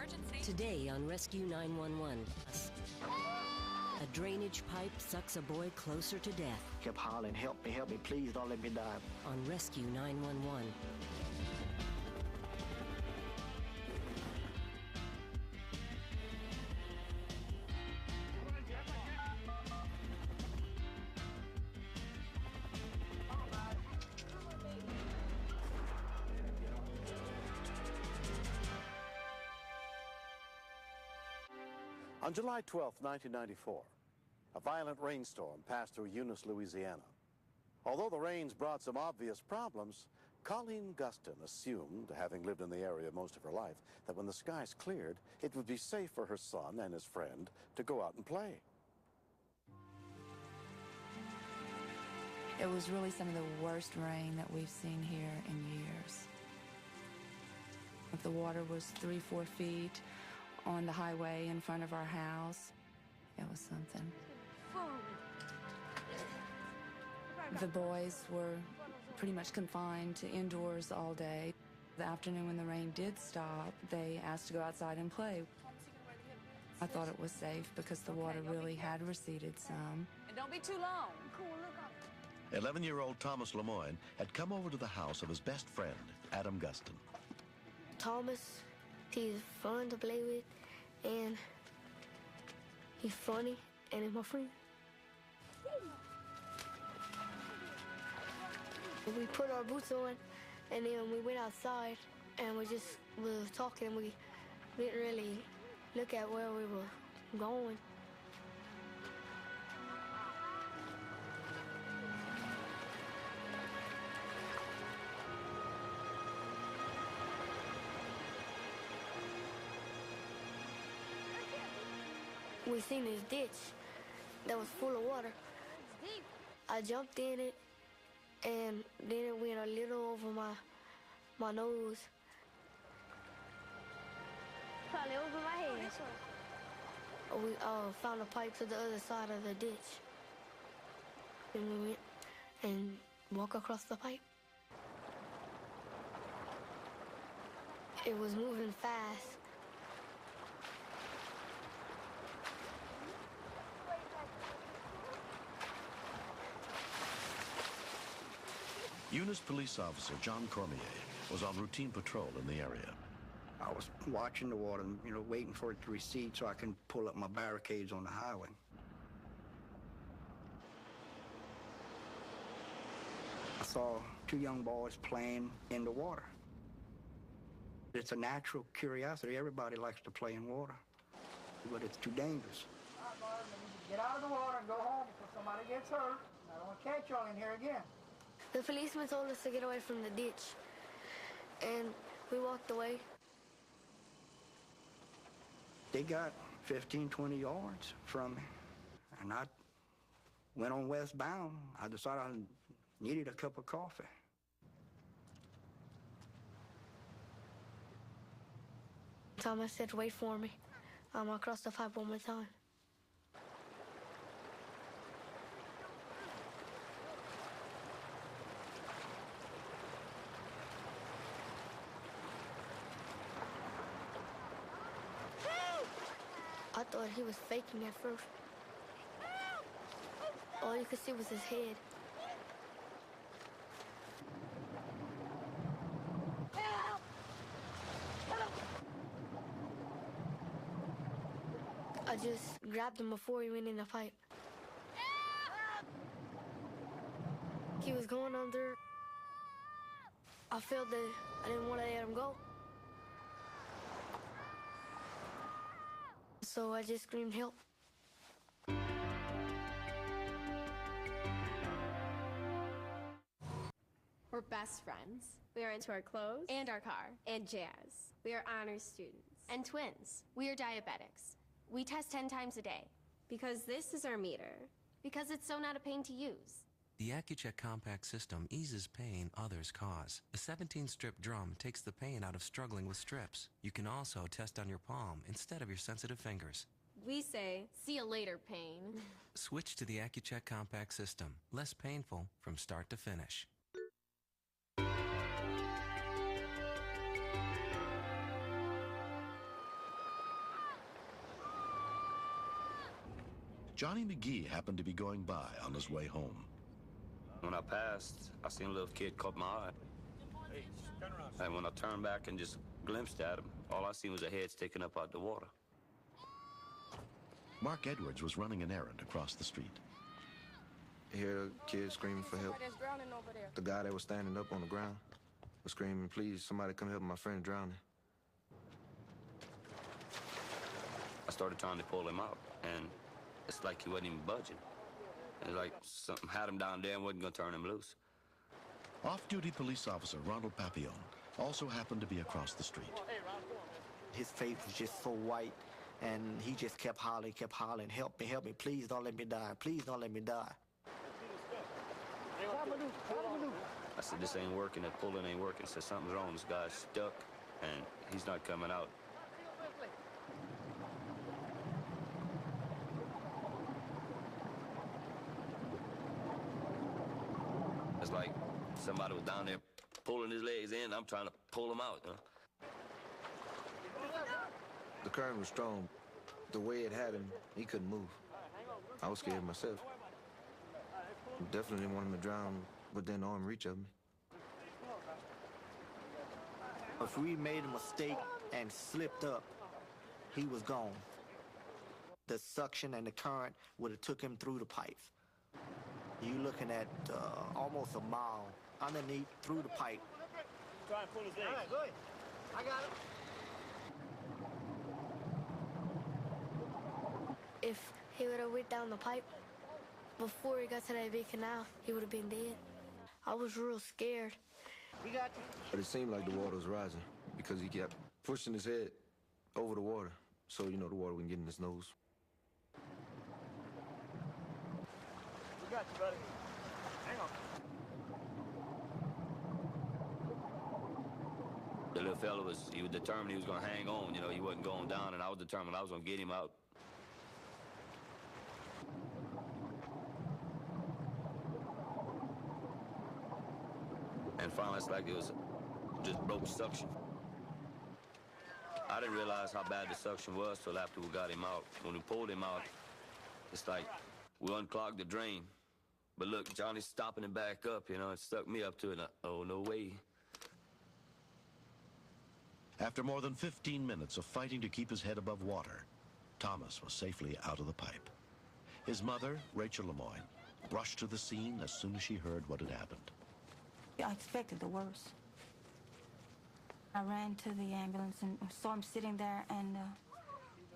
emergency. Today on Rescue 911, a drainage pipe sucks a boy closer to death. Kept hollering, help me, please don't let me die. On Rescue 911. On July 12, 1994, a violent rainstorm passed through Eunice, Louisiana. Although the rains brought some obvious problems, Colleen Gustin assumed, having lived in the area most of her life, that when the skies cleared, it would be safe for her son and his friend to go out and play. It was really some of the worst rain that we've seen here in years. The water was 3-4 feet on the highway in front of our house. It was something. The boys were pretty much confined to indoors all day. The afternoon when the rain did stop, they asked to go outside and play. I thought it was safe because the water really had receded some. And don't be too long. 11-year-old Thomas Lemoyne had come over to the house of his best friend, Adam Gustin. Thomas, he's fun to play with, and he's funny, and he's my friend. We put our boots on, and then we went outside, and we were talking, and we didn't really look at where we were going. We seen this ditch that was full of water. I jumped in it, and then it went a little over my nose. Probably over my head. We found a pipe to the other side of the ditch. And we went and walked across the pipe. It was moving fast. Eunice police officer John Cormier was on routine patrol in the area. I was watching the water, waiting for it to recede so I can pull up my barricades on the highway. I saw two young boys playing in the water. It's a natural curiosity. Everybody likes to play in water, but it's too dangerous. All right, boys, get out of the water and go home before somebody gets hurt. I don't want to catch y'all in here again. The policeman told us to get away from the ditch, and we walked away. They got 15, 20 yards from me, and I went on westbound. I decided I needed a cup of coffee. Thomas said, wait for me. I'll cross the pipe one more time. I thought he was faking at first. All you could see was his head. I just grabbed him before he went in the pipe. He was going under. I felt that I didn't want to let him go. So I just screamed, help. We're best friends. We are into our clothes and our car and jazz. We are honors students and twins. We are diabetics. We test 10 times a day because this is our meter. Because it's so not a pain to use. The Accu-Chek Compact System eases pain others cause. The 17-strip drum takes the pain out of struggling with strips. You can also test on your palm instead of your sensitive fingers. We say, see you later, pain. Switch to the Accu-Chek Compact System. Less painful from start to finish. Johnny McGee happened to be going by on his way home. When I passed, I seen a little kid caught my eye. And when I turned back and just glimpsed at him, all I seen was a head sticking up out the water. Mark Edwards was running an errand across the street. I hear a kid screaming for help. The guy that was standing up on the ground was screaming, "Please, somebody come help my friend drowning." I started trying to pull him out, and it's like he wasn't even budging. It's like something had him down there and wasn't gonna turn him loose. Off-duty police officer Ronald Papillon also happened to be across the street. His face was just so white, and he just kept hollering, "Help me, please don't let me die, please don't let me die." I said, this ain't working, that pulling ain't working. I said, something's wrong, this guy's stuck, and he's not coming out. It's like somebody was down there pulling his legs in, I'm trying to pull him out, you know? The current was strong. The way it had him, he couldn't move. I was scared myself. Definitely didn't want him to drown within arm reach of me. If we made a mistake and slipped up, he was gone. The suction and the current would have took him through the pipes. You're looking at almost a mile underneath through the pipe. Try and pull his leg. All right, go ahead. I got it. If he would have went down the pipe before he got to that big canal, he would have been dead. I was real scared. We got you. But it seemed like the water was rising because he kept pushing his head over the water. So, you know, the water wouldn't get in his nose. We got you, buddy. Hang on. The little fella he was determined he was gonna hang on, you know, he wasn't going down, and I was determined I was gonna get him out. And finally, it's like it was just broke suction. I didn't realize how bad the suction was till after we got him out. When we pulled him out, it's like we unclogged the drain. But look, Johnny's stopping it back up, you know, it stuck me up to it. Oh, no way. After more than 15 minutes of fighting to keep his head above water, Thomas was safely out of the pipe. His mother, Rachel Lemoyne, rushed to the scene as soon as she heard what had happened. I expected the worst. I ran to the ambulance and saw him sitting there and,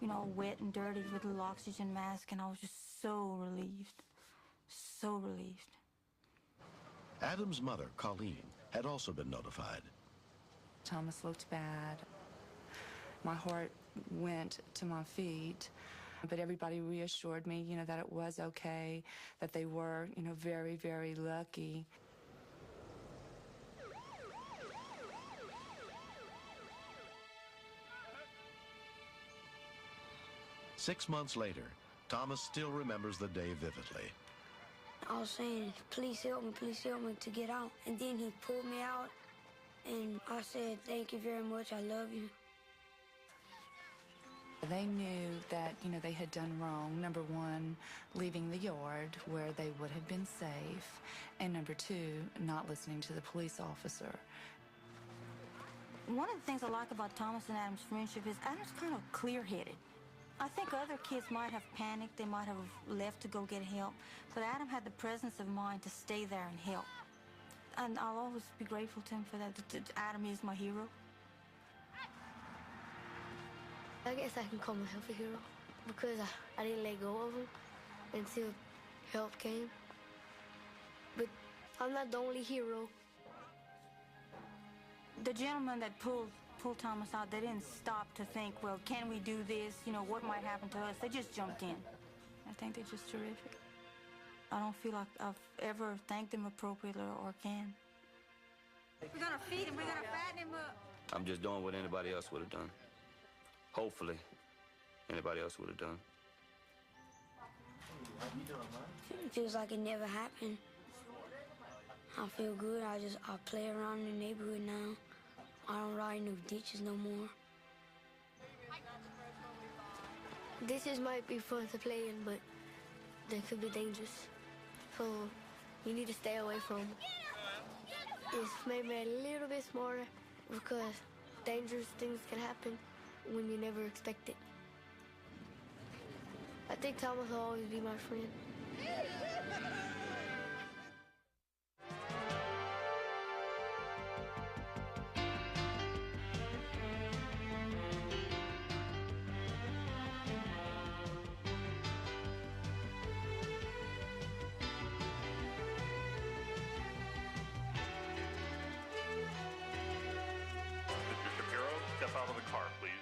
you know, wet and dirty with a little oxygen mask, and I was just so relieved. So relieved. Adam's mother, Colleen, had also been notified. Thomas looked bad. My heart went to my feet, but everybody reassured me, you know, that it was okay, that they were, you know, very, very lucky. Six months later, Thomas still remembers the day vividly. I was saying, please help me to get out. And then he pulled me out, and I said, thank you very much, I love you. They knew that, you know, they had done wrong. Number one, leaving the yard where they would have been safe. And number two, not listening to the police officer. One of the things I like about Thomas and Adam's friendship is Adam's kind of clear-headed. I think other kids might have panicked, they might have left to go get help, but Adam had the presence of mind to stay there and help. And I'll always be grateful to him for that. Adam is my hero. I guess I can call myself a hero because I didn't let go of him until help came. But I'm not the only hero. The gentleman that pulled Thomas out, they didn't stop to think, well, can we do this? You know, what might happen to us? They just jumped in. I think they're just terrific. I don't feel like I've ever thanked them appropriately or can. We're gonna feed him, we're gonna fatten him up. I'm just doing what anybody else would have done. Hopefully, anybody else would have done. It feels like it never happened. I feel good. I play around in the neighborhood now. I don't ride no ditches no more. Ditches might be fun to play in, but they could be dangerous. So you need to stay away from them. It's made me a little bit smarter because dangerous things can happen when you never expect it. I think Thomas will always be my friend. Mr. Shapiro, step out of the car, please.